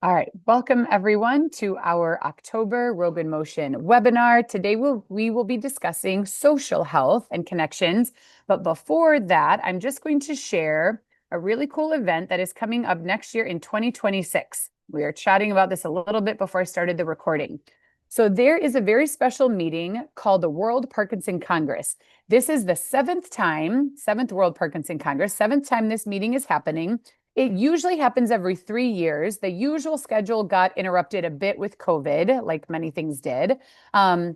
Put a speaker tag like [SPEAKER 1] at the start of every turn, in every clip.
[SPEAKER 1] All right, welcome everyone to our October Robe in Motion webinar. Today we will be discussing social health and connections. But before that, I'm just going to share a really cool event that is coming up next year in 2026. We are chatting about this a little bit before I started the recording. So there is a very special meeting called the World Parkinson Congress. This is the seventh World Parkinson Congress, seventh time this meeting is happening. It usually happens every 3 years. The usual schedule got interrupted a bit with COVID, like many things did. So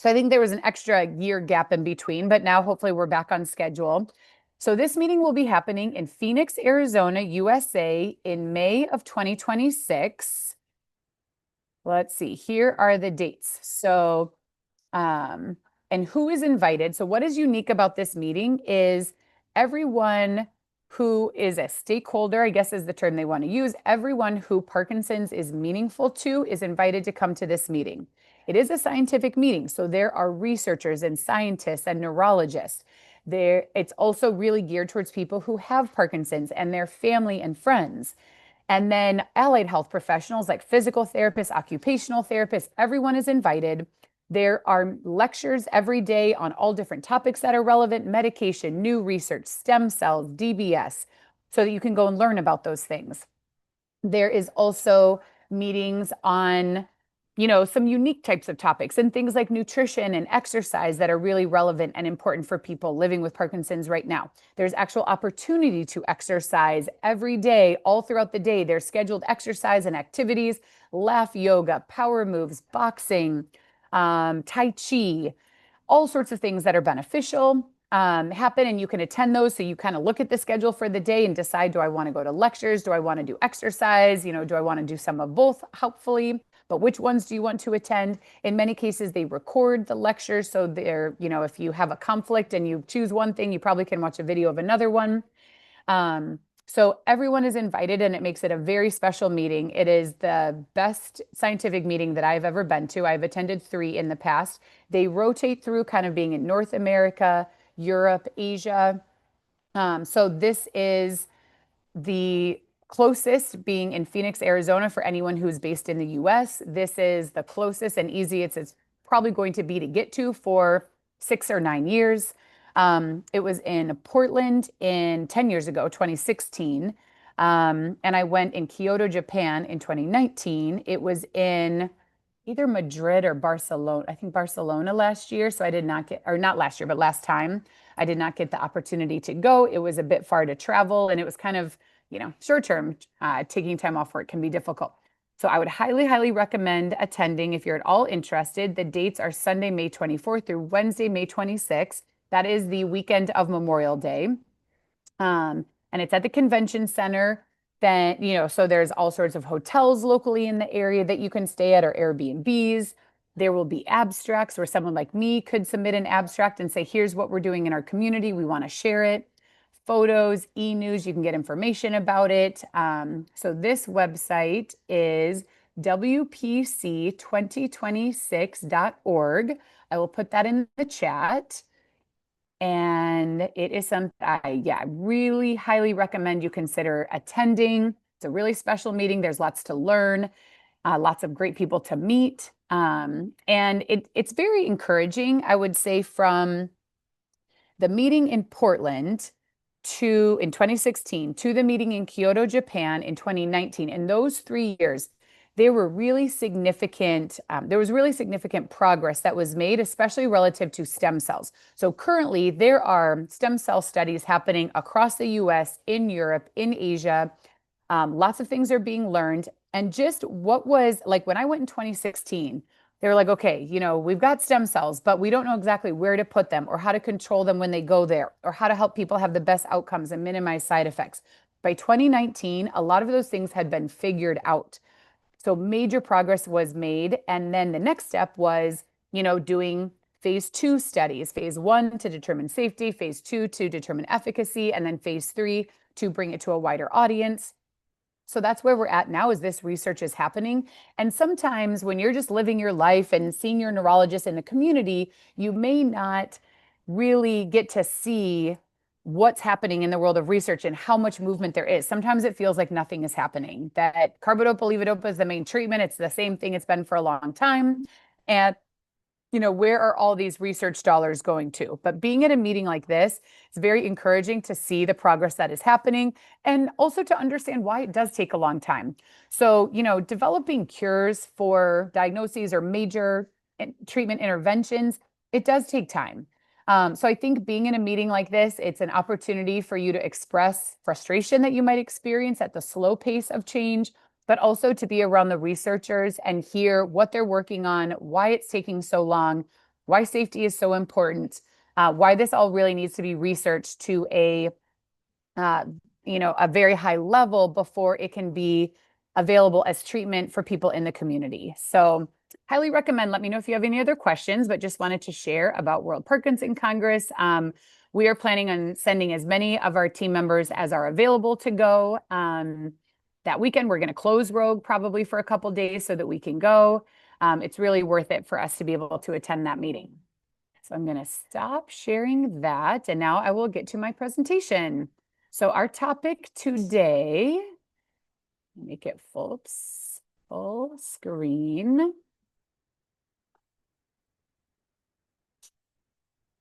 [SPEAKER 1] I think there was an extra year gap in between, but now hopefully we're back on schedule. So this meeting will be happening in Phoenix, Arizona, USA in May of 2026. Let's see, here are the dates. And who is invited? So what is unique about this meeting is everyone who is a stakeholder, I guess is the term they want to use, everyone who Parkinson's is meaningful to is invited to come to this meeting. It is a scientific meeting, so there are researchers and scientists and neurologists. It's also really geared towards people who have Parkinson's and their family and friends. And then allied health professionals like physical therapists, occupational therapists, everyone is invited. There are lectures every day on all different topics that are relevant, medication, new research, stem cells, DBS, so that you can go and learn about those things. There is also meetings on, some unique types of topics and things like nutrition and exercise that are really relevant and important for people living with Parkinson's right now. There's actual opportunity to exercise every day, all throughout the day. There's scheduled exercise and activities, laugh yoga, power moves, boxing, Tai Chi, all sorts of things that are beneficial happen, and you can attend those. So you kind of look at the schedule for the day and decide, do I want to go to lectures? Do I want to do exercise? Do I want to do some of both, hopefully? But which ones do you want to attend? In many cases, they record the lectures. So if you have a conflict and you choose one thing, you probably can watch a video of another one. So everyone is invited, and it makes it a very special meeting. It is the best scientific meeting that I've ever been to. I've attended 3 in the past. They rotate through kind of being in North America, Europe, Asia. So this is the closest being in Phoenix, Arizona for anyone who's based in the US. This is the closest and easiest it's probably going to be to get to for 6 or 9 years. It was in Portland 10 years ago, 2016. And I went in Kyoto, Japan in 2019. It was in either Madrid or Barcelona, I think Barcelona last year. So I did not get, or not last year, but last time, I did not get the opportunity to go. It was a bit far to travel, and it was kind of, short term, taking time off work can be difficult. So I would highly, highly recommend attending if you're at all interested. The dates are Sunday, May 24th through Wednesday, May 26th. That is the weekend of Memorial Day. And it's at the convention center. Then, so there's all sorts of hotels locally in the area that you can stay at, or Airbnbs. There will be abstracts where someone like me could submit an abstract and say, here's what we're doing in our community. We want to share it. Photos, e-news, you can get information about it. So this website is wpc2026.org. I will put that in the chat. And it is something I really highly recommend you consider attending. It's a really special meeting. There's lots to learn, lots of great people to meet. And it's very encouraging, I would say, from the meeting in Portland in 2016 to the meeting in Kyoto, Japan in 2019. In those 3 years, there was really significant progress that was made, especially relative to stem cells. So currently, there are stem cell studies happening across the US, in Europe, in Asia. Lots of things are being learned. And just what was like when I went in 2016, they were like, okay, we've got stem cells, but we don't know exactly where to put them or how to control them when they go there or how to help people have the best outcomes and minimize side effects. By 2019, a lot of those things had been figured out. So major progress was made. And then the next step was, doing phase 2 studies, phase 1 to determine safety, phase 2 to determine efficacy, and then phase 3 to bring it to a wider audience. So that's where we're at now, is this research is happening. And sometimes when you're just living your life and seeing your neurologist in the community, you may not really get to see what's happening in the world of research and how much movement there is. Sometimes it feels like nothing is happening, that carbidopa levodopa is the main treatment. It's the same thing it's been for a long time. And where are all these research dollars going to? But being at a meeting like this, it's very encouraging to see the progress that is happening and also to understand why it does take a long time. So, developing cures for diagnoses or major treatment interventions, it does take time. So I think being in a meeting like this, it's an opportunity for you to express frustration that you might experience at the slow pace of change, but also to be around the researchers and hear what they're working on, why it's taking so long, why safety is so important, why this all really needs to be researched to a very high level before it can be available as treatment for people in the community. So highly recommend. Let me know if you have any other questions, but just wanted to share about World Parkinson Congress. We are planning on sending as many of our team members as are available to go. That weekend, we're going to close Rogue probably for a couple days so that we can go. It's really worth it for us to be able to attend that meeting. So I'm going to stop sharing that. And now I will get to my presentation. So our topic today, make it full screen.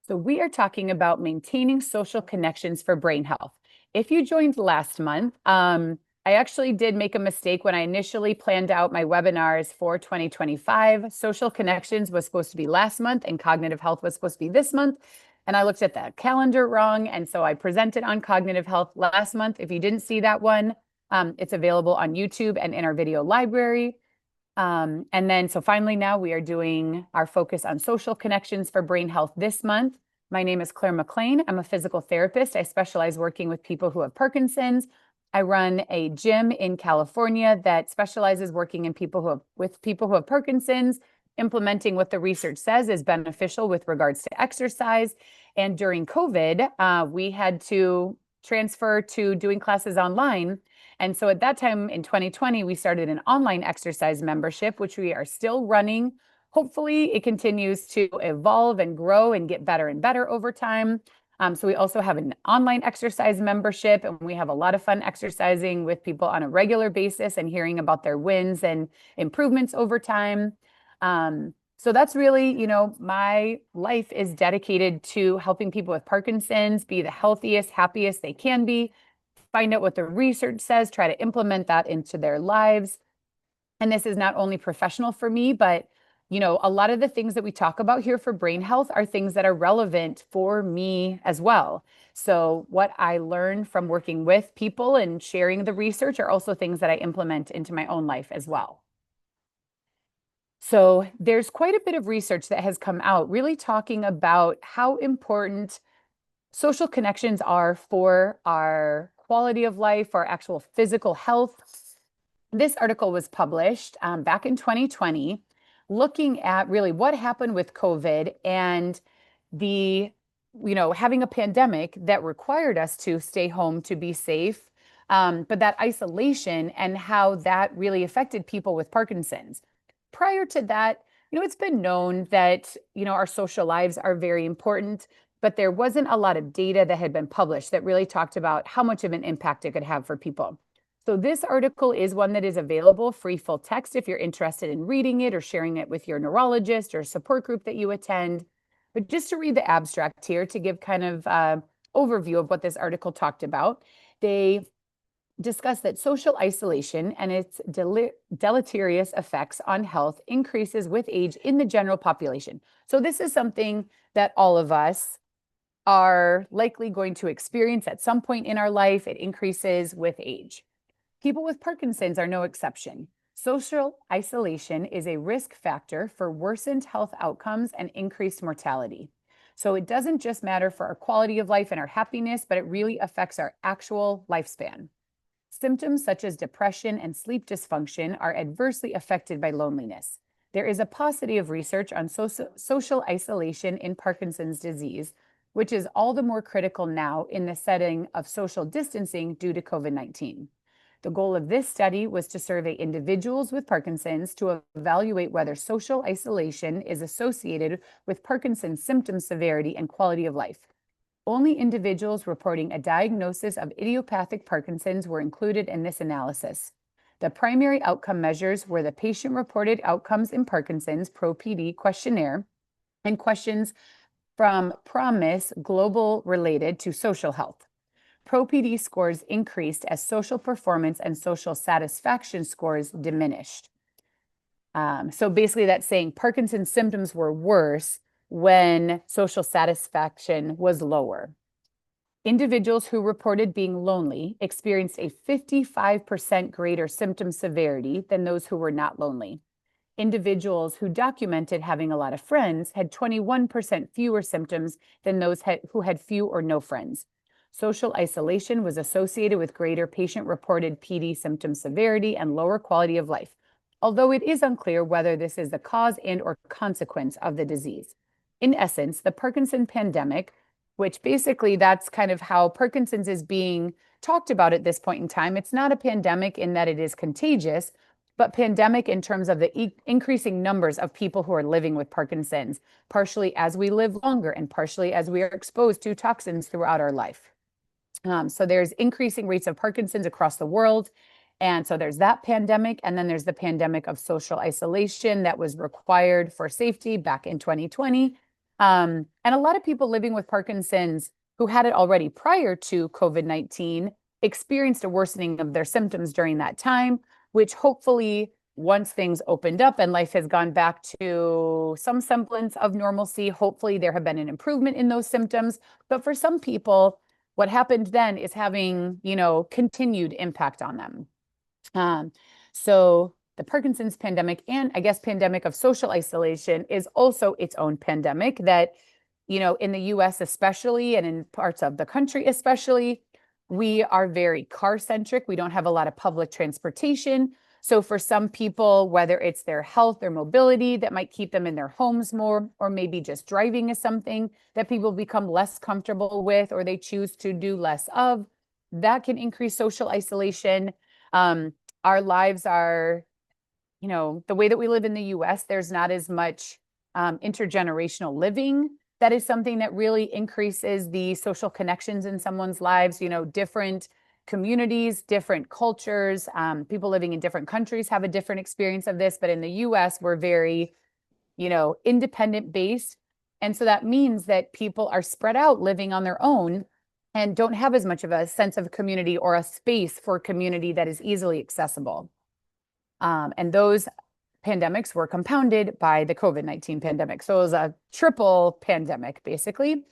[SPEAKER 1] So we are talking about maintaining social connections for brain health. If you joined last month, I actually did make a mistake when I initially planned out my webinars for 2025. Social connections was supposed to be last month and cognitive health was supposed to be this month. And I looked at the calendar wrong. And so I presented on cognitive health last month. If you didn't see that one, it's available on YouTube and in our video library. And then, so finally now we are doing our focus on social connections for brain health this month. My name is Claire McLean. I'm a physical therapist. I specialize working with people who have Parkinson's. I run a gym in California that specializes working with people who have Parkinson's, implementing what the research says is beneficial with regards to exercise. And during COVID, we had to transfer to doing classes online. And so at that time in 2020, we started an online exercise membership, which we are still running. Hopefully it continues to evolve and grow and get better and better over time. So we also have an online exercise membership, and we have a lot of fun exercising with people on a regular basis and hearing about their wins and improvements over time. So that's really, my life is dedicated to helping people with Parkinson's be the healthiest, happiest they can be, find out what the research says, try to implement that into their lives. And this is not only professional for me, but a lot of the things that we talk about here for brain health are things that are relevant for me as well. So what I learned from working with people and sharing the research are also things that I implement into my own life as well. So there's quite a bit of research that has come out really talking about how important social connections are for our quality of life, our actual physical health. This article was published back in 2020, looking at really what happened with COVID and having a pandemic that required us to stay home to be safe, but that isolation and how that really affected people with Parkinson's. Prior to that, it's been known that, our social lives are very important, but there wasn't a lot of data that had been published that really talked about how much of an impact it could have for people. So this article is one that is available free full text if you're interested in reading it or sharing it with your neurologist or support group that you attend. But just to read the abstract here to give kind of overview of what this article talked about, they discuss that social isolation and its deleterious effects on health increases with age in the general population. So this is something that all of us are likely going to experience at some point in our life. It increases with age. People with Parkinson's are no exception. Social isolation is a risk factor for worsened health outcomes and increased mortality. So it doesn't just matter for our quality of life and our happiness, but it really affects our actual lifespan. Symptoms such as depression and sleep dysfunction are adversely affected by loneliness. There is a paucity of research on social isolation in Parkinson's disease, which is all the more critical now in the setting of social distancing due to COVID-19. The goal of this study was to survey individuals with Parkinson's to evaluate whether social isolation is associated with Parkinson's symptom severity and quality of life. Only individuals reporting a diagnosis of idiopathic Parkinson's were included in this analysis. The primary outcome measures were the patient-reported outcomes in Parkinson's (PRO-PD) questionnaire and questions from PROMIS Global related to social health. PRO-PD scores increased as social performance and social satisfaction scores diminished. So basically that's saying Parkinson's symptoms were worse when social satisfaction was lower. Individuals who reported being lonely experienced a 55% greater symptom severity than those who were not lonely. Individuals who documented having a lot of friends had 21% fewer symptoms than those who had few or no friends. Social isolation was associated with greater patient-reported PD symptom severity and lower quality of life, although it is unclear whether this is the cause and/or consequence of the disease. In essence, the Parkinson pandemic, which basically that's kind of how Parkinson's is being talked about at this point in time. It's not a pandemic in that it is contagious, but pandemic in terms of the increasing numbers of people who are living with Parkinson's, partially as we live longer and partially as we are exposed to toxins throughout our life. So there's increasing rates of Parkinson's across the world. And so there's that pandemic, and then there's the pandemic of social isolation that was required for safety back in 2020. And a lot of people living with Parkinson's who had it already prior to COVID-19 experienced a worsening of their symptoms during that time, which hopefully once things opened up and life has gone back to some semblance of normalcy, hopefully there have been an improvement in those symptoms. But for some people, what happened then is having, continued impact on them. So the Parkinson's pandemic and I guess pandemic of social isolation is also its own pandemic that, in the US especially and in parts of the country especially, we are very car centric. We don't have a lot of public transportation. So for some people, whether it's their health or mobility that might keep them in their homes more, or maybe just driving is something that people become less comfortable with or they choose to do less of, that can increase social isolation. Our lives are, the way that we live in the US, there's not as much intergenerational living. That is something that really increases the social connections in someone's lives, different communities, different cultures, people living in different countries have a different experience of this. But in the US, we're very, independent based. And so that means that people are spread out living on their own and don't have as much of a sense of community or a space for community that is easily accessible. And those pandemics were compounded by the COVID-19 pandemic. So it was a triple pandemic, basically.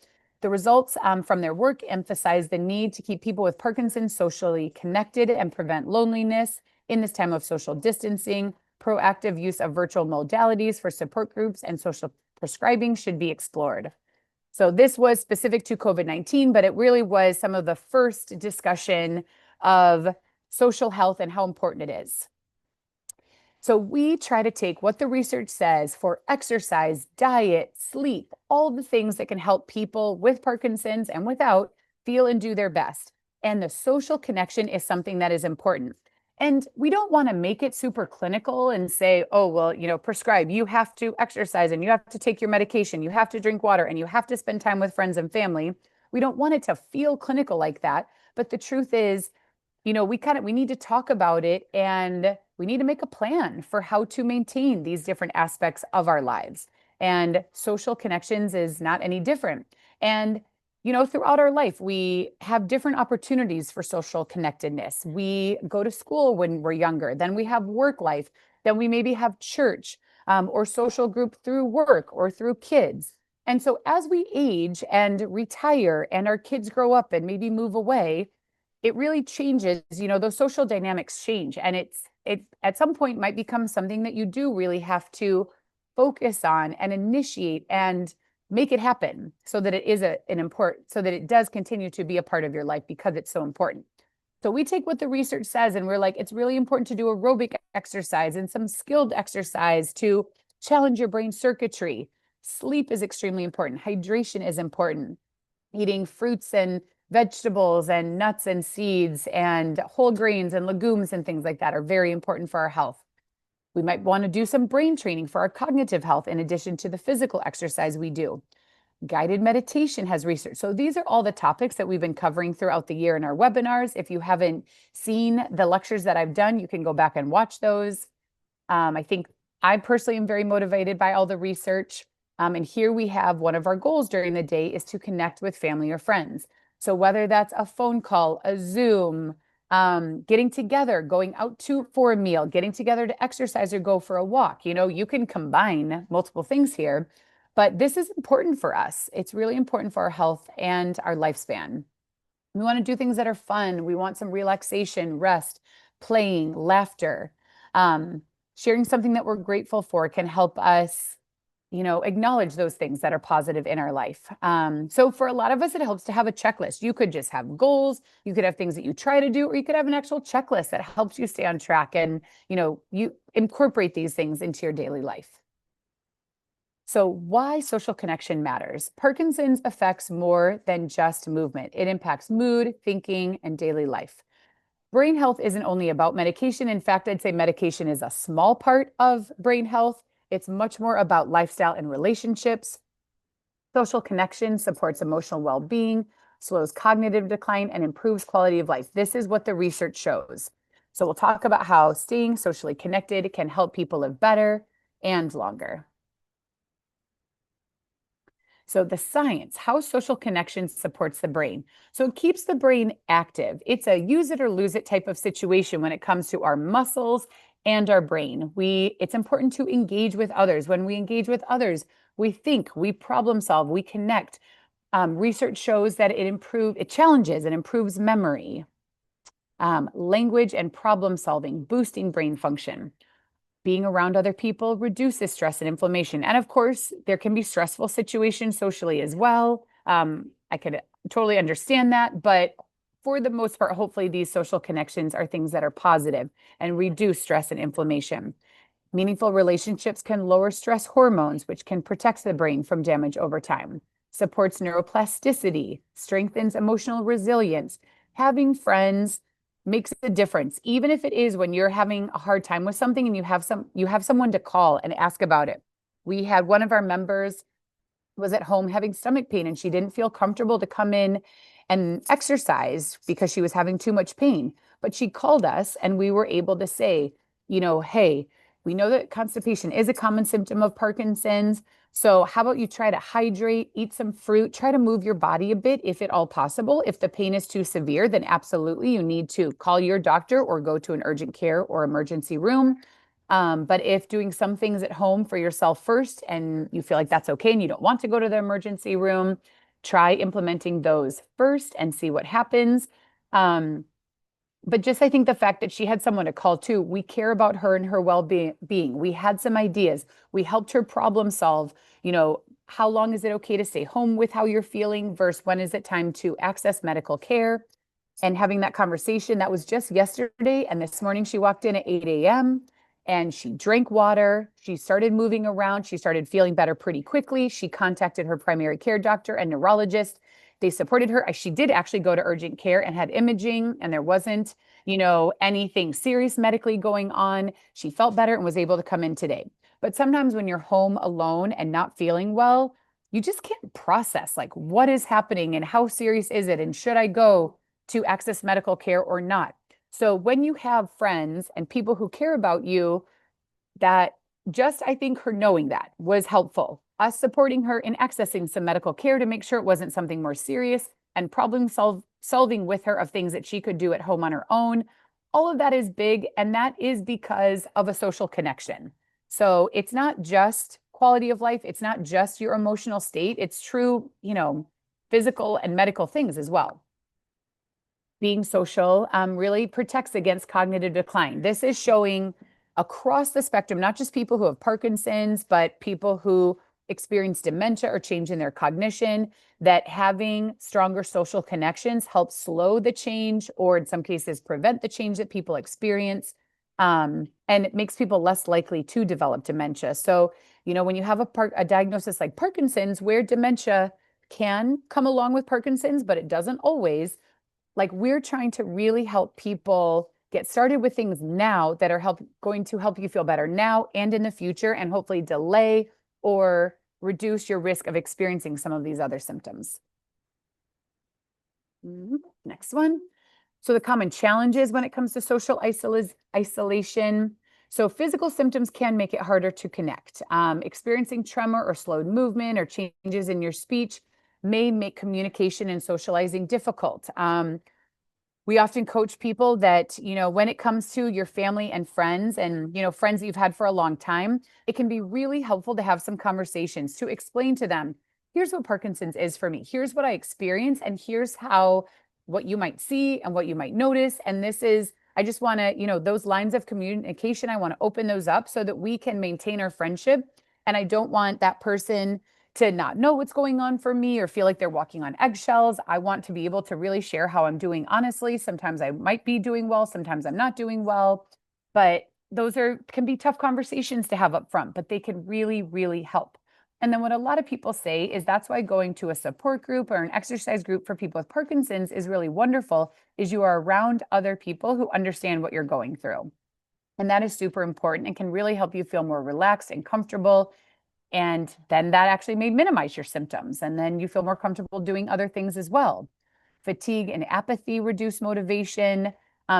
[SPEAKER 1] The results from their work emphasize the need to keep people with Parkinson's socially connected and prevent loneliness in this time of social distancing. Proactive use of virtual modalities for support groups and social prescribing should be explored. So this was specific to COVID-19, but it really was some of the first discussion of social health and how important it is. So we try to take what the research says for exercise, diet, sleep, all the things that can help people with Parkinson's and without feel and do their best. And the social connection is something that is important. And we don't want to make it super clinical and say, oh, well, prescribe, you have to exercise and you have to take your medication, you have to drink water and you have to spend time with friends and family. We don't want it to feel clinical like that. But the truth is, we need to talk about it and we need to make a plan for how to maintain these different aspects of our lives. And social connections is not any different. And throughout our life, we have different opportunities for social connectedness. We go to school when we're younger, then we have work life, then we maybe have church or social group through work or through kids. And so as we age and retire and our kids grow up and maybe move away, it really changes, those social dynamics change. And it at some point might become something that you do really have to focus on and initiate and make it happen so that it is so that it does continue to be a part of your life because it's so important. So we take what the research says and we're like, it's really important to do aerobic exercise and some skilled exercise to challenge your brain circuitry. Sleep is extremely important. Hydration is important. Eating fruits and vegetables and nuts and seeds and whole grains and legumes and things like that are very important for our health. We might want to do some brain training for our cognitive health in addition to the physical exercise we do. Guided meditation has research. So these are all the topics that we've been covering throughout the year in our webinars. If you haven't seen the lectures that I've done, you can go back and watch those. I think I personally am very motivated by all the research. And here we have one of our goals during the day is to connect with family or friends. So whether that's a phone call, a Zoom, getting together, going out for a meal, getting together to exercise or go for a walk, you can combine multiple things here, but this is important for us. It's really important for our health and our lifespan. We want to do things that are fun. We want some relaxation, rest, playing, laughter. Um, Sharing something that we're grateful for can help us, acknowledge those things that are positive in our life. So for a lot of us, it helps to have a checklist. You could just have goals. You could have things that you try to do, or you could have an actual checklist that helps you stay on track and, you incorporate these things into your daily life. So why social connection matters. Parkinson's affects more than just movement. It impacts mood, thinking, and daily life. Brain health isn't only about medication. In fact, I'd say medication is a small part of brain health. It's much more about lifestyle and relationships. Social connection supports emotional well-being, slows cognitive decline, and improves quality of life. This is what the research shows. So we'll talk about how staying socially connected can help people live better and longer. So the science, how social connection supports the brain. So it keeps the brain active. It's a use it or lose it type of situation when it comes to our muscles and our brain. It's important to engage with others. When we engage with others, we think, we problem solve, we connect. Research shows that it challenges and improves memory, language and problem solving, boosting brain function. Being around other people reduces stress and inflammation. And of course, there can be stressful situations socially as well. I could totally understand that, but for the most part, hopefully these social connections are things that are positive and reduce stress and inflammation. Meaningful relationships can lower stress hormones, which can protect the brain from damage over time, supports neuroplasticity, strengthens emotional resilience. Having friends makes a difference, even if it is when you're having a hard time with something and you have someone to call and ask about it. We had one of our members was at home having stomach pain, and she didn't feel comfortable to come in and exercise because she was having too much pain. But she called us and we were able to say, hey, we know that constipation is a common symptom of Parkinson's. So how about you try to hydrate, eat some fruit, try to move your body a bit if at all possible. If the pain is too severe, then absolutely you need to call your doctor or go to an urgent care or emergency room. But if doing some things at home for yourself first and you feel like that's okay and you don't want to go to the emergency room, try implementing those first and see what happens. But just I think the fact that she had someone to call too, we care about her and her well-being. We had some ideas. We helped her problem solve, how long is it okay to stay home with how you're feeling versus when is it time to access medical care, and having that conversation. That was just yesterday. And this morning she walked in at 8 a.m. and she drank water. She started moving around. She started feeling better pretty quickly. She contacted her primary care doctor and neurologist. They supported her. She did actually go to urgent care and had imaging, and there wasn't, anything serious medically going on. She felt better and was able to come in today. But sometimes when you're home alone and not feeling well, you just can't process like what is happening and how serious is it and should I go to access medical care or not. So when you have friends and people who care about you, that just, I think her knowing that was helpful. Us supporting her in accessing some medical care to make sure it wasn't something more serious, and solving with her of things that she could do at home on her own. All of that is big, and that is because of a social connection. So it's not just quality of life. It's not just your emotional state. It's true, physical and medical things as well. Being social really protects against cognitive decline. This is showing across the spectrum, not just people who have Parkinson's, but people who experience dementia or change in their cognition, that having stronger social connections helps slow the change, or in some cases prevent the change that people experience. And it makes people less likely to develop dementia. So, when you have a diagnosis like Parkinson's, where dementia can come along with Parkinson's, but it doesn't always, like we're trying to really help people get started with things now that are going to help you feel better now and in the future, and hopefully delay or reduce your risk of experiencing some of these other symptoms. Next one. So the common challenges when it comes to social isolation. So physical symptoms can make it harder to connect. Experiencing tremor or slowed movement or changes in your speech may make communication and socializing difficult. We often coach people that, when it comes to your family and friends and, friends that you've had for a long time, it can be really helpful to have some conversations to explain to them, here's what Parkinson's is for me. Here's what I experience. And here's what you might see and what you might notice. And I just want to, those lines of communication, I want to open those up so that we can maintain our friendship. And I don't want that person to not know what's going on for me or feel like they're walking on eggshells. I want to be able to really share how I'm doing honestly. Sometimes I might be doing well, sometimes I'm not doing well, but those can be tough conversations to have up front, but they can really, really help. And then what a lot of people say is that's why going to a support group or an exercise group for people with Parkinson's is really wonderful, is you are around other people who understand what you're going through. And that is super important and can really help you feel more relaxed and comfortable. And then that actually may minimize your symptoms. And then you feel more comfortable doing other things as well. Fatigue and apathy reduce motivation.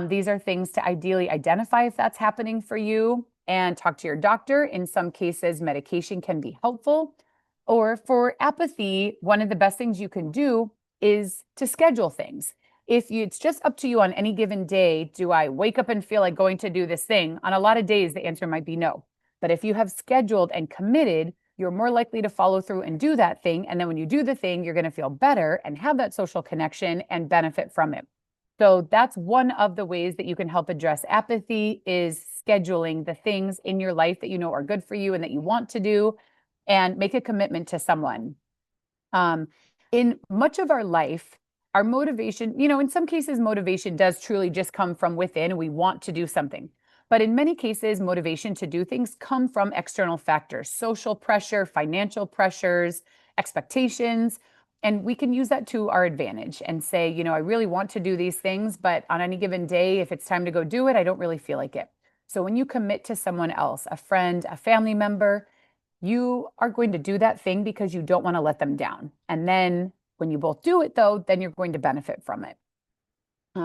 [SPEAKER 1] These are things to ideally identify if that's happening for you and talk to your doctor. In some cases, medication can be helpful. Or for apathy, one of the best things you can do is to schedule things. It's just up to you on any given day, do I wake up and feel like going to do this thing? On a lot of days, the answer might be no. But if you have scheduled and committed, you're more likely to follow through and do that thing. And then when you do the thing, you're going to feel better and have that social connection and benefit from it. So that's one of the ways that you can help address apathy, is scheduling the things in your life that you know are good for you and that you want to do, and make a commitment to someone. In much of our life, our motivation, in some cases, motivation does truly just come from within. We want to do something. But in many cases, motivation to do things come from external factors, social pressure, financial pressures, expectations. And we can use that to our advantage and say, I really want to do these things, but on any given day, if it's time to go do it, I don't really feel like it. So when you commit to someone else, a friend, a family member, you are going to do that thing because you don't want to let them down. And then when you both do it, though, then you're going to benefit from it.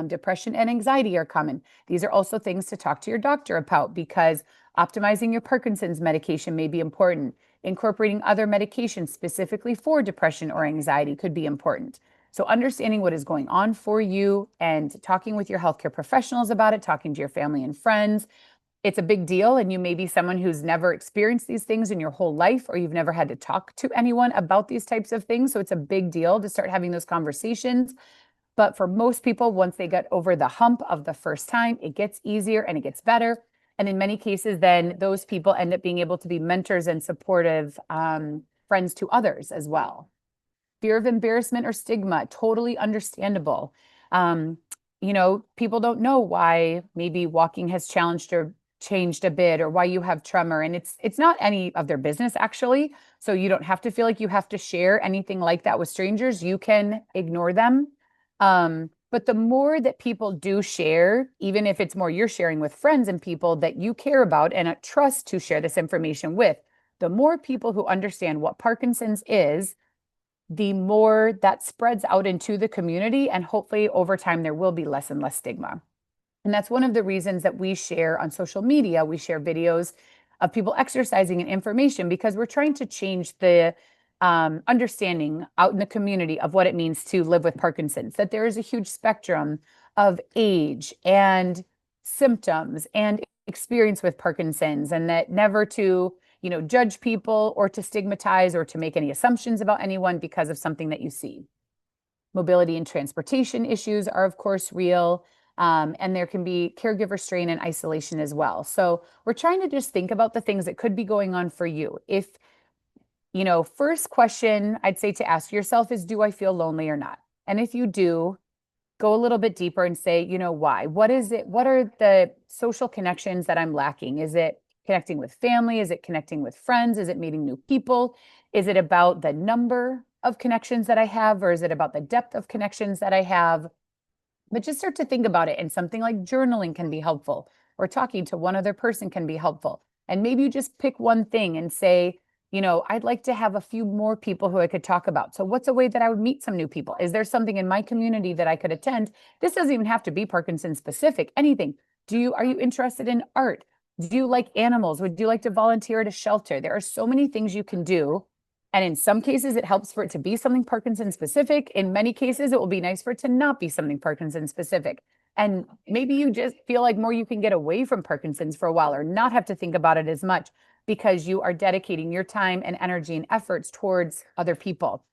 [SPEAKER 1] Depression and anxiety are common. These are also things to talk to your doctor about, because optimizing your Parkinson's medication may be important. Incorporating other medications specifically for depression or anxiety could be important. So understanding what is going on for you and talking with your healthcare professionals about it, talking to your family and friends. It's a big deal, and you may be someone who's never experienced these things in your whole life, or you've never had to talk to anyone about these types of things. So it's a big deal to start having those conversations. But for most people, once they get over the hump of the first time, it gets easier and it gets better. And in many cases, then those people end up being able to be mentors and supportive friends to others as well. Fear of embarrassment or stigma, totally understandable. People don't know why maybe walking has changed a bit, or why you have tremor, and it's not any of their business, actually. So you don't have to feel like you have to share anything like that with strangers. You can ignore them. But the more that people do share, even if it's more you're sharing with friends and people that you care about and trust to share this information with, the more people who understand what Parkinson's is, the more that spreads out into the community. And hopefully over time, there will be less and less stigma. And that's one of the reasons that we share on social media. We share videos of people exercising and information, because we're trying to change the understanding out in the community of what it means to live with Parkinson's, that there is a huge spectrum of age and symptoms and experience with Parkinson's, and that never to, judge people or to stigmatize or to make any assumptions about anyone because of something that you see. Mobility and transportation issues are, of course, real. And there can be caregiver strain and isolation as well. So we're trying to just think about the things that could be going on for you. If first question I'd say to ask yourself is, do I feel lonely or not? And if you do, go a little bit deeper and say, why? What is it? What are the social connections that I'm lacking? Is it connecting with family? Is it connecting with friends? Is it meeting new people? Is it about the number of connections that I have, or is it about the depth of connections that I have? But just start to think about it. And something like journaling can be helpful, or talking to one other person can be helpful. And maybe you just pick one thing and say, I'd like to have a few more people who I could talk about. So what's a way that I would meet some new people? Is there something in my community that I could attend? This doesn't even have to be Parkinson's specific, anything. Are you interested in art? Do you like animals? Would you like to volunteer at a shelter? There are so many things you can do. And in some cases, it helps for it to be something Parkinson specific. In many cases, it will be nice for it to not be something Parkinson specific. And maybe you just feel like more you can get away from Parkinson's for a while or not have to think about it as much because you are dedicating your time and energy and efforts towards other people.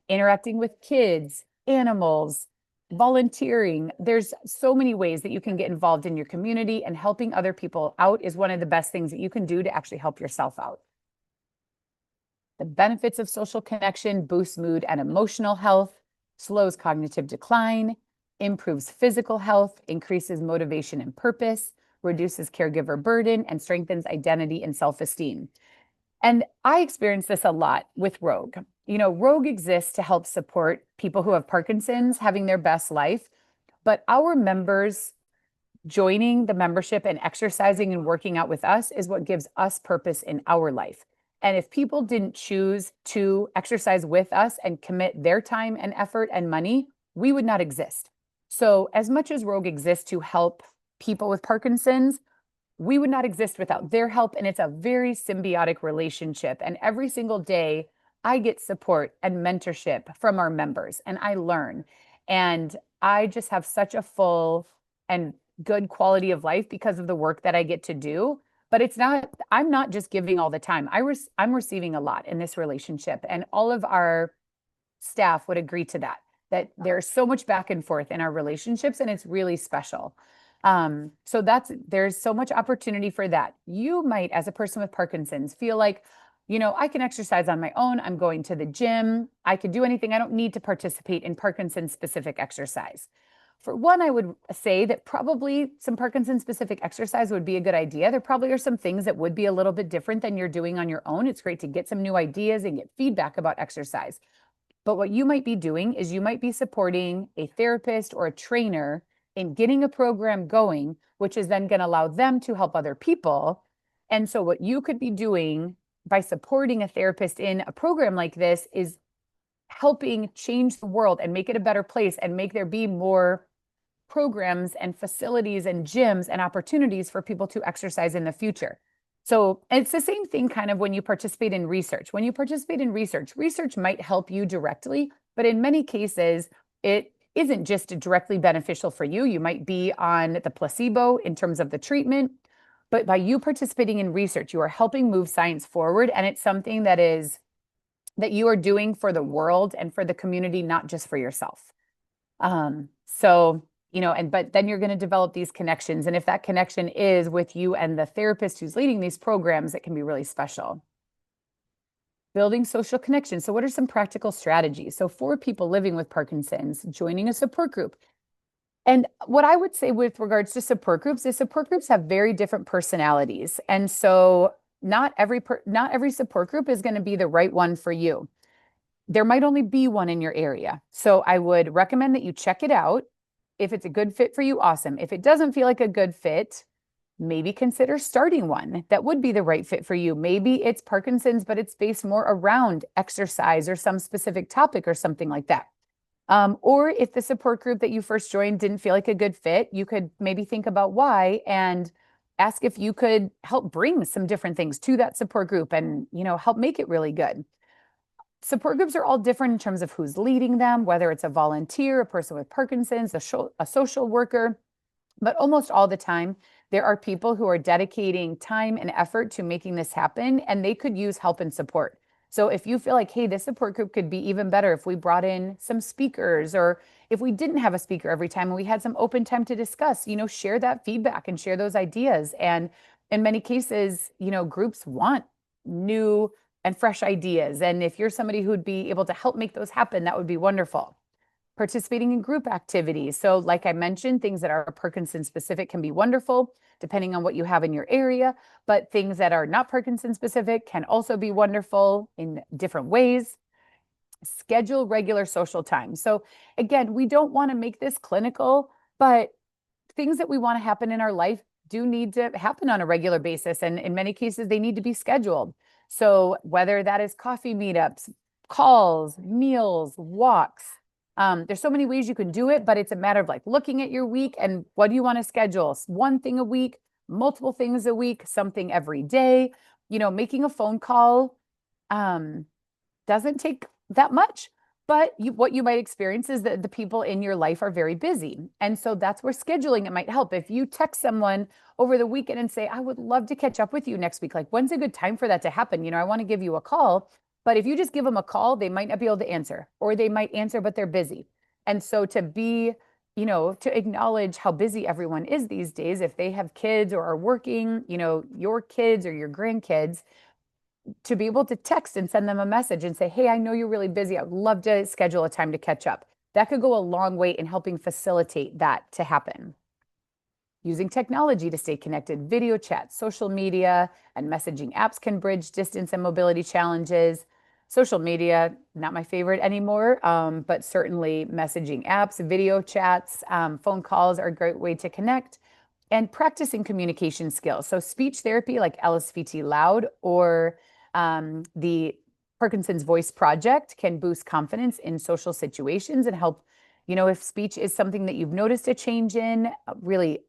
[SPEAKER 1] Interacting with kids, animals, volunteering. There's so many ways that you can get involved in your community, and helping other people out is one of the best things that you can do to actually help yourself out. The benefits of social connection boosts mood and emotional health, slows cognitive decline, improves physical health, increases motivation and purpose, reduces caregiver burden, and strengthens identity and self-esteem. And I experience this a lot with Rogue. Rogue exists to help support people who have Parkinson's having their best life, but our members joining the membership and exercising and working out with us is what gives us purpose in our life. And if people didn't choose to exercise with us and commit their time and effort and money, we would not exist. So as much as Rogue exists to help people with Parkinson's, we would not exist without their help. And it's a very symbiotic relationship. And every single day, I get support and mentorship from our members, and I learn. And I just have such a full and good quality of life because of the work that I get to do. But I'm not just giving all the time. I'm receiving a lot in this relationship. And all of our staff would agree to that there's so much back and forth in our relationships, and it's really special. So there's so much opportunity for that. You might, as a person with Parkinson's, feel like, I can exercise on my own. I'm going to the gym. I could do anything. I don't need to participate in Parkinson's specific exercise. For one, I would say that probably some Parkinson specific exercise would be a good idea. There probably are some things that would be a little bit different than you're doing on your own. It's great to get some new ideas and get feedback about exercise. But what you might be doing is you might be supporting a therapist or a trainer in getting a program going, which is then going to allow them to help other people. And so what you could be doing by supporting a therapist in a program like this is helping change the world and make it a better place and make there be more programs and facilities and gyms and opportunities for people to exercise in the future. So it's the same thing kind of when you participate in research. When you participate in research, research might help you directly, but in many cases, it isn't just directly beneficial for you. You might be on the placebo in terms of the treatment, but by you participating in research, you are helping move science forward. And it's something that you are doing for the world and for the community, not just for yourself. But then you're going to develop these connections. And if that connection is with you and the therapist who's leading these programs, it can be really special. Building social connections. So what are some practical strategies? So for people living with Parkinson's, joining a support group. And what I would say with regards to support groups is support groups have very different personalities. And so not every support group is going to be the right one for you. There might only be one in your area. So I would recommend that you check it out. If it's a good fit for you, awesome. If it doesn't feel like a good fit, maybe consider starting one that would be the right fit for you. Maybe it's Parkinson's, but it's based more around exercise or some specific topic or something like that. Or if the support group that you first joined didn't feel like a good fit, you could maybe think about why and ask if you could help bring some different things to that support group and, help make it really good. Support groups are all different in terms of who's leading them, whether it's a volunteer, a person with Parkinson's, a social worker, but almost all the time, there are people who are dedicating time and effort to making this happen, and they could use help and support. So if you feel like, hey, this support group could be even better if we brought in some speakers, or if we didn't have a speaker every time and we had some open time to discuss, share that feedback and share those ideas. And in many cases, groups want new and fresh ideas. And if you're somebody who'd be able to help make those happen, that would be wonderful. Participating in group activities. So like I mentioned, things that are Parkinson specific can be wonderful, depending on what you have in your area, but things that are not Parkinson specific can also be wonderful in different ways. Schedule regular social time. So again, we don't want to make this clinical, but things that we want to happen in our life do need to happen on a regular basis. And in many cases, they need to be scheduled. So whether that is coffee meetups, calls, meals, walks, there's so many ways you can do it, but it's a matter of like looking at your week and what do you want to schedule? One thing a week, multiple things a week, something every day. Making a phone call um, doesn't take that much. But what you might experience is that the people in your life are very busy. And so that's where scheduling it might help. If you text someone over the weekend and say, I would love to catch up with you next week, like when's a good time for that to happen? I want to give you a call. But if you just give them a call, they might not be able to answer, or they might answer, but they're busy. And so to acknowledge how busy everyone is these days, if they have kids or are working, your kids or your grandkids, to be able to text and send them a message and say, hey, I know you're really busy. I would love to schedule a time to catch up. That could go a long way in helping facilitate that to happen. Using technology to stay connected, video chat, social media, and messaging apps can bridge distance and mobility challenges. Social media, not my favorite anymore, but certainly messaging apps, video chats, phone calls are a great way to connect. And practicing communication skills. So speech therapy like LSVT Loud or the Parkinson's Voice Project can boost confidence in social situations and help, if speech is something that you've noticed a change in, really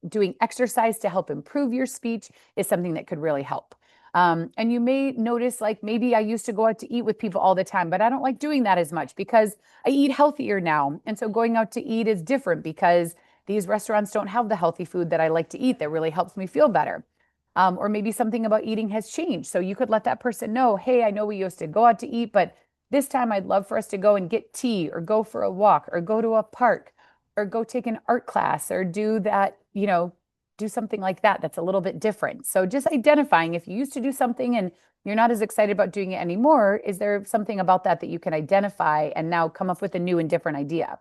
[SPEAKER 1] doing exercise to help improve your speech is something that could really help. And you may notice, like, maybe I used to go out to eat with people all the time, but I don't like doing that as much because I eat healthier now. And so going out to eat is different because these restaurants don't have the healthy food that I like to eat that really helps me feel better. Or maybe something about eating has changed. So you could let that person know, hey, I know we used to go out to eat, but this time I'd love for us to go and get tea or go for a walk or go to a park or go take an art class or do that, do something like that that's a little bit different. So just identifying if you used to do something and you're not as excited about doing it anymore, is there something about that that you can identify and now come up with a new and different idea?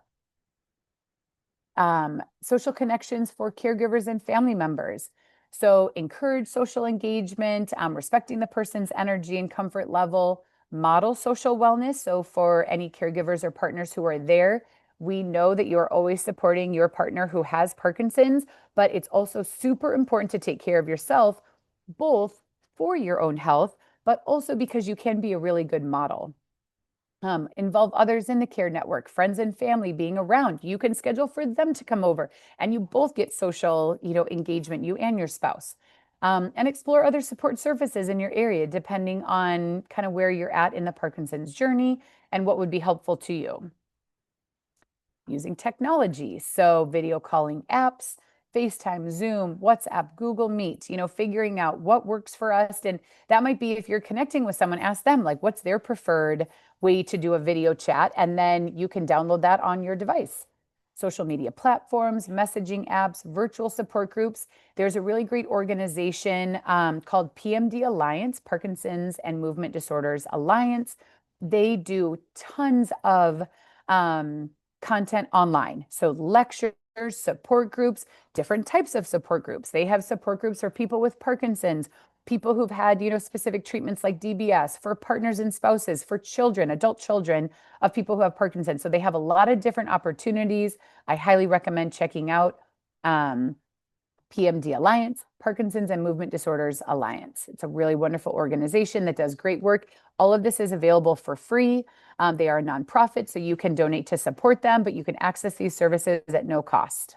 [SPEAKER 1] Social connections for caregivers and family members. So encourage social engagement, respecting the person's energy and comfort level, model social wellness. So for any caregivers or partners who are there, we know that you're always supporting your partner who has Parkinson's, but it's also super important to take care of yourself, both for your own health, but also because you can be a really good model. Involve others in the care network, friends and family being around. You can schedule for them to come over and you both get social, engagement, you and your spouse. And explore other support services in your area, depending on kind of where you're at in the Parkinson's journey and what would be helpful to you. Using technology, so video calling apps, FaceTime, Zoom, WhatsApp, Google Meet, figuring out what works for us. And that might be if you're connecting with someone, ask them like what's their preferred way to do a video chat, and then you can download that on your device. Social media platforms, messaging apps, virtual support groups. There's a really great organization called PMD Alliance, Parkinson's and Movement Disorders Alliance. They do tons of content online. So lectures, support groups, different types of support groups. They have support groups for people with Parkinson's, people who've had, specific treatments like DBS, for partners and spouses, for children, adult children of people who have Parkinson's. So they have a lot of different opportunities. I highly recommend checking out PMD Alliance, Parkinson's and Movement Disorders Alliance. It's a really wonderful organization that does great work. All of this is available for free. They are a nonprofit, so you can donate to support them, but you can access these services at no cost.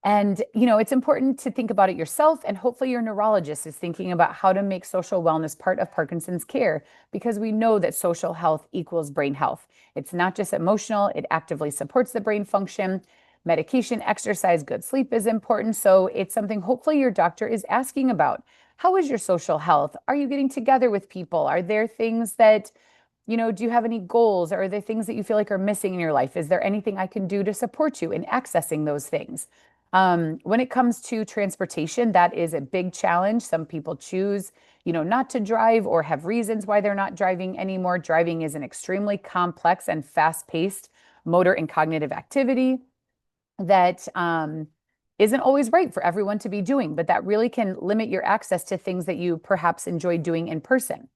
[SPEAKER 1] And, it's important to think about it yourself, and hopefully your neurologist is thinking about how to make social wellness part of Parkinson's care, because we know that social health equals brain health. It's not just emotional, it actively supports the brain function. Medication, exercise, good sleep is important. So it's something hopefully your doctor is asking about. How is your social health? Are you getting together with people? Are there things that, do you have any goals? Or are there things that you feel like are missing in your life? Is there anything I can do to support you in accessing those things? When it comes to transportation, that is a big challenge. Some people choose, not to drive or have reasons why they're not driving anymore. Driving is an extremely complex and fast-paced motor and cognitive activity that isn't always right for everyone to be doing, but that really can limit your access to things that you perhaps enjoy doing in person.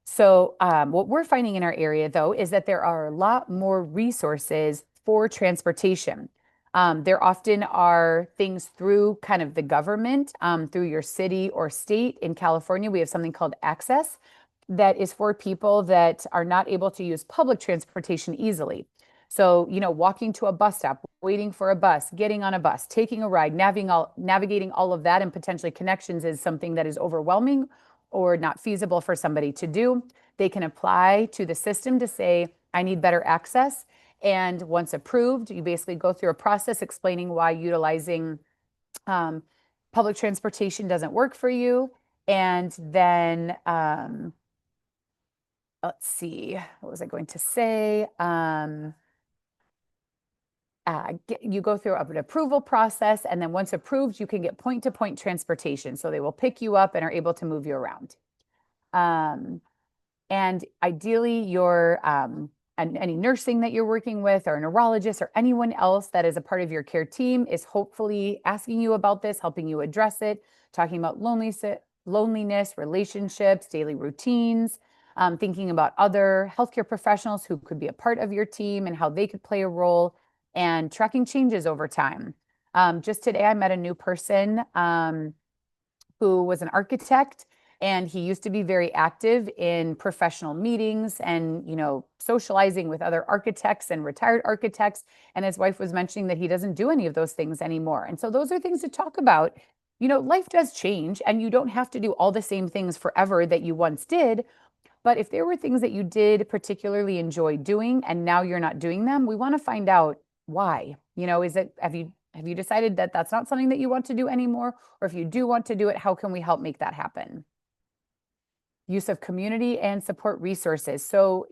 [SPEAKER 1] So what we're finding in our area, though, is that there are a lot more resources for transportation. There often are things through kind of the government, through your city or state. In California, we have something called Access that is for people that are not able to use public transportation easily. So, walking to a bus stop, waiting for a bus, getting on a bus, taking a ride, navigating all of that and potentially connections is something that is overwhelming or not feasible for somebody to do. They can apply to the system to say, I need better access. And once approved, you basically go through a process explaining why utilizing um, public transportation doesn't work for you. And then, let's see, what was I going to say? You go through an approval process, and then once approved, you can get point-to-point transportation. So they will pick you up and are able to move you around. Um, and ideally, and any nursing that you're working with, or a neurologist, or anyone else that is a part of your care team is hopefully asking you about this, helping you address it, talking about loneliness, relationships, daily routines, thinking about other healthcare professionals who could be a part of your team and how they could play a role, and tracking changes over time. Just today, I met a new person who was an architect, and he used to be very active in professional meetings and socializing with other architects and retired architects. And his wife was mentioning that he doesn't do any of those things anymore. And so those are things to talk about. Life does change, and you don't have to do all the same things forever that you once did. But if there were things that you did particularly enjoy doing and now you're not doing them, we want to find out why. Have you decided that that's not something that you want to do anymore? Or if you do want to do it, how can we help make that happen? Use of community and support resources. So,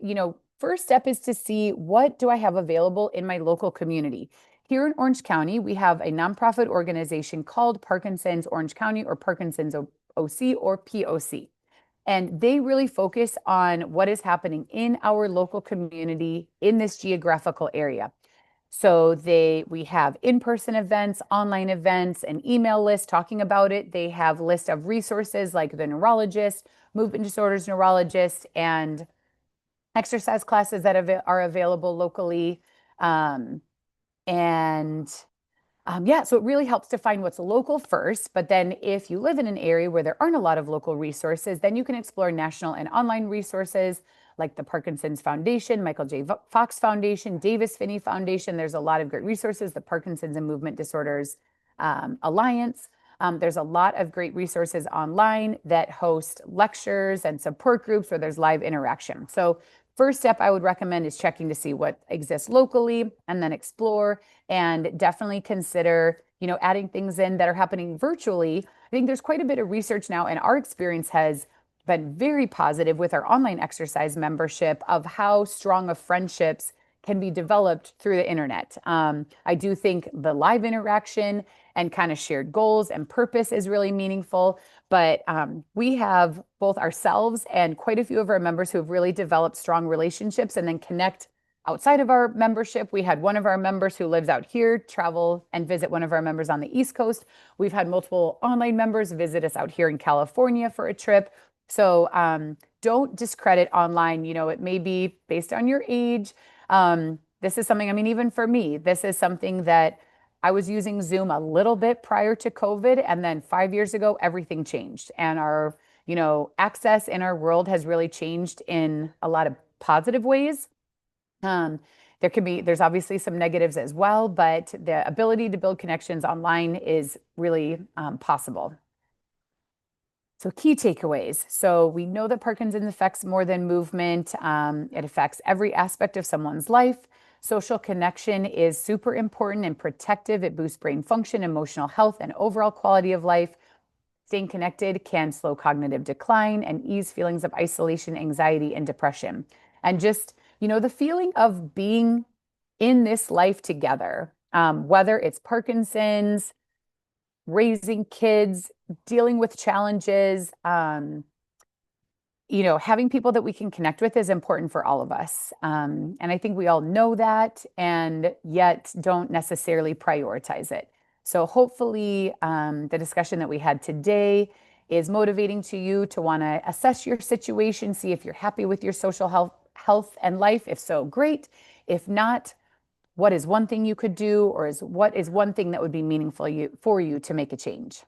[SPEAKER 1] first step is to see, what do I have available in my local community? Here in Orange County, we have a nonprofit organization called Parkinson's Orange County, or Parkinson's OC, or POC. And they really focus on what is happening in our local community in this geographical area. So we have in-person events, online events, an email list talking about it. They have a list of resources like the neurologist, movement disorders neurologist, and exercise classes that are available locally. And yeah, so it really helps to find what's local first. But then if you live in an area where there aren't a lot of local resources, then you can explore national and online resources like the Parkinson's Foundation, Michael J. Fox Foundation, Davis Phinney Foundation. There's a lot of great resources, the Parkinson's and Movement Disorders Alliance. There's a lot of great resources online that host lectures and support groups where there's live interaction. So first step I would recommend is checking to see what exists locally, and then explore, and definitely consider, adding things in that are happening virtually. I think there's quite a bit of research now, and our experience has been very positive with our online exercise membership of how strong of friendships can be developed through the internet. I do think the live interaction and kind of shared goals and purpose is really meaningful. But we have both ourselves and quite a few of our members who have really developed strong relationships and then connect outside of our membership. We had one of our members who lives out here travel and visit one of our members on the East Coast. We've had multiple online members visit us out here in California for a trip. So don't discredit online. It may be based on your age. This is something, even for me, this is something that I was using Zoom a little bit prior to COVID. And then 5 years ago, everything changed. And our, access in our world has really changed in a lot of positive ways. There's obviously some negatives as well, but the ability to build connections online is really possible. So key takeaways. So we know that Parkinson's affects more than movement. It affects every aspect of someone's life. Social connection is super important and protective. It boosts brain function, emotional health, and overall quality of life. Staying connected can slow cognitive decline and ease feelings of isolation, anxiety, and depression. And just, the feeling of being in this life together, whether it's Parkinson's, raising kids, dealing with challenges, having people that we can connect with is important for all of us. And I think we all know that, and yet don't necessarily prioritize it. So hopefully the discussion that we had today is motivating to you to want to assess your situation, see if you're happy with your social health and life. If so, great. If not, what is one thing you could do, or what is one thing that would be meaningful for you to make a change?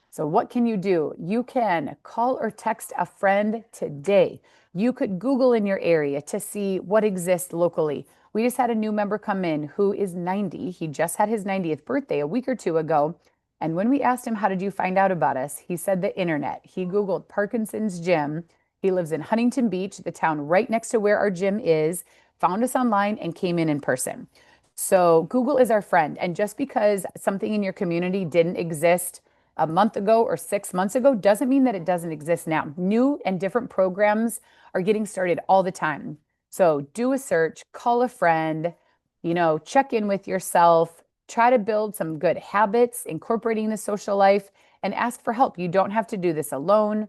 [SPEAKER 1] So, what can you do? You can call or text a friend today. You could Google in your area to see what exists locally. We just had a new member come in who is 90. He just had his 90th birthday a week or two ago. And when we asked him, how did you find out about us? He said the internet. He Googled Parkinson's gym. He lives in Huntington Beach, the town right next to where our gym is, found us online and came in person. So, Google is our friend. And just because something in your community didn't exist a month ago or 6 months ago doesn't mean that it doesn't exist now. New and different programs are getting started all the time. So do a search, call a friend, check in with yourself, try to build some good habits, incorporating the social life, and ask for help. You don't have to do this alone.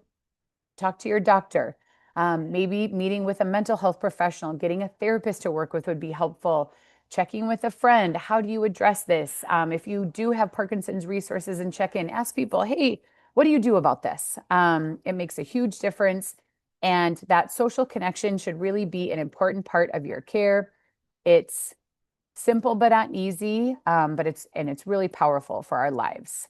[SPEAKER 1] Talk to your doctor. Maybe meeting with a mental health professional, getting a therapist to work with would be helpful. Checking with a friend. How do you address this? If you do have Parkinson's resources and check in, ask people, hey, what do you do about this? It makes a huge difference. And that social connection should really be an important part of your care. It's simple but not easy, but it's really powerful for our lives.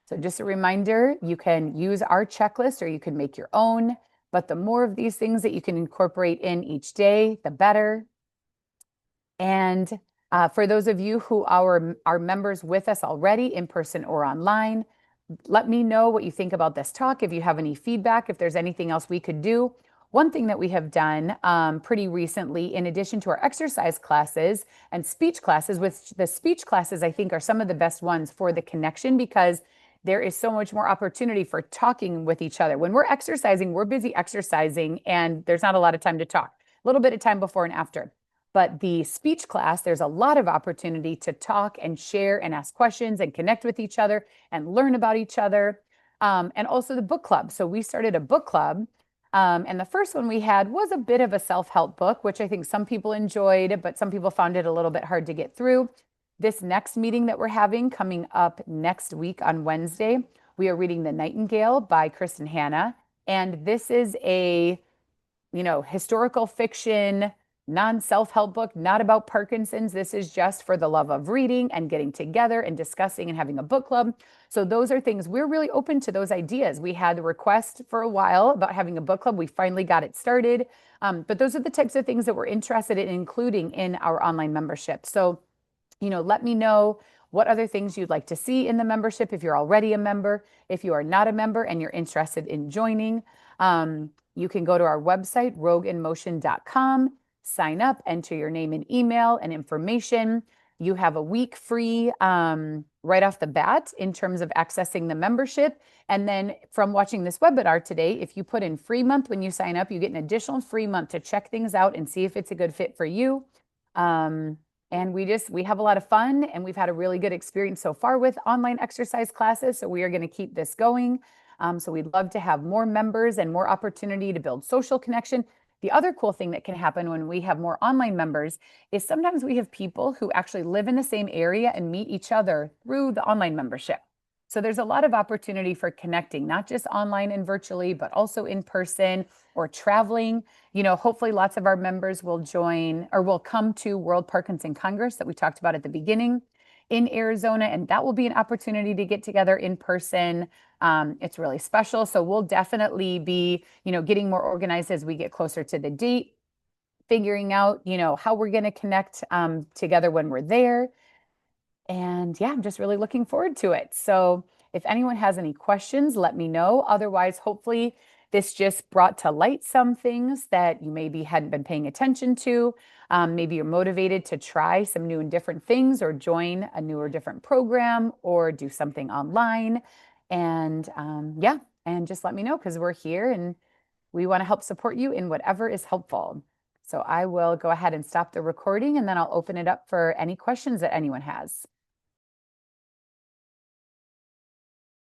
[SPEAKER 1] So just a reminder, you can use our checklist or you can make your own, but the more of these things that you can incorporate in each day, the better. And for those of you who are members with us already in person or online, let me know what you think about this talk. If you have any feedback, if there's anything else we could do. One thing that we have done pretty recently, in addition to our exercise classes and speech classes, which the speech classes I think are some of the best ones for the connection because there is so much more opportunity for talking with each other. When we're exercising, we're busy exercising and there's not a lot of time to talk. A little bit of time before and after. But the speech class, there's a lot of opportunity to talk and share and ask questions and connect with each other and learn about each other. And also the book club. So we started a book club. And the first one we had was a bit of a self-help book, which I think some people enjoyed, but some people found it a little bit hard to get through. This next meeting that we're having coming up next week on Wednesday, we are reading The Nightingale by Kristen Hanna. And this is a historical fiction, non-self-help book, not about Parkinson's. This is just for the love of reading and getting together and discussing and having a book club. So those are things we're really open to those ideas. We had a request for a while about having a book club. We finally got it started. But those are the types of things that we're interested in including in our online membership. So, let me know what other things you'd like to see in the membership if you're already a member. If you are not a member and you're interested in joining, you can go to our website, rogueinmotion.com, sign up, enter your name and email and information. You have a week free right off the bat in terms of accessing the membership. And then from watching this webinar today, if you put in free month when you sign up, you get an additional free month to check things out and see if it's a good fit for you. And we have a lot of fun and we've had a really good experience so far with online exercise classes. So we are going to keep this going. So we'd love to have more members and more opportunity to build social connection. The other cool thing that can happen when we have more online members is sometimes we have people who actually live in the same area and meet each other through the online membership. So there's a lot of opportunity for connecting, not just online and virtually, but also in person or traveling. Hopefully lots of our members will join or will come to World Parkinson Congress that we talked about at the beginning in Arizona, and that will be an opportunity to get together in person. It's really special. So we'll definitely be, getting more organized as we get closer to the date, figuring out, how we're going to connect together when we're there. And yeah, I'm just really looking forward to it. So if anyone has any questions, let me know. Otherwise, hopefully this just brought to light some things that you maybe hadn't been paying attention to. Maybe you're motivated to try some new and different things or join a new or different program or do something online. And and just let me know because we're here and we want to help support you in whatever is helpful. So I will go ahead and stop the recording and then I'll open it up for any questions that anyone has.